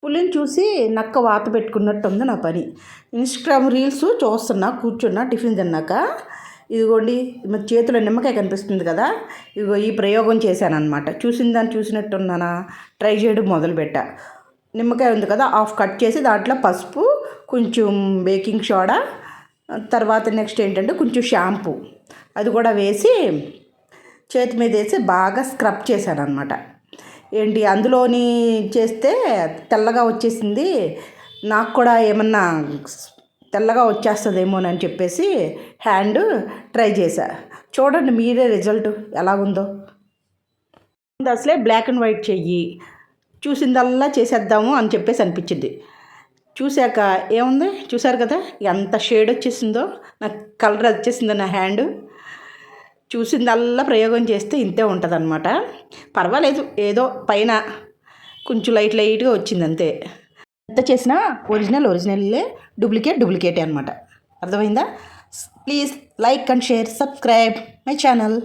పులిని చూసి నక్క వాత పెట్టుకున్నట్టు ఉంది నా పని. ఇన్స్టాగ్రామ్ రీల్స్ చూస్తున్నా కూర్చున్నా టిఫిన్ తిన్నాక. ఇదిగోండి మన చేతిలో నిమ్మకాయ కనిపిస్తుంది కదా, ఇదిగో ఈ ప్రయోగం చేశానమాట. చూసిన దాన్ని చూసినట్టున్నానా, ట్రై చేయడం మొదలుపెట్టా. నిమ్మకాయ ఉంది కదా, హాఫ్ కట్ చేసి దాంట్లో పసుపు, కొంచెం బేకింగ్ సోడా, తర్వాత నెక్స్ట్ ఏంటంటే కొంచెం షాంపూ అది కూడా వేసి చేతి మీద వేసి బాగా స్క్రబ్ చేశాను అనమాట. ఏంటి అందులోని చేస్తే తెల్లగా వచ్చేసింది, నాకు కూడా ఏమన్నా తెల్లగా వచ్చేస్తుందేమోనని చెప్పేసి హ్యాండ్ ట్రై చేశా. చూడండి మీరే రిజల్ట్ ఎలాగుందో. అసలే బ్లాక్ అండ్ వైట్ చెయ్యి, చూసిందల్లా చేసేద్దాము అని చెప్పేసి అనిపించింది. చూశాక ఏముంది చూసారు కదా ఎంత షేడ్ వచ్చేసిందో, నాకు కలర్ వచ్చేసిందో నా హ్యాండ్. చూసిందల్లా ప్రయోగం చేస్తే ఇంతే ఉంటుంది అనమాట. పర్వాలేదు, ఏదో పైన కొంచెం లైట్గా వచ్చింది అంతే. ఎంత చేసినా ఒరిజినల్లే, డూప్లికేటే అనమాట. అర్థమైందా? Please like and share, subscribe my channel.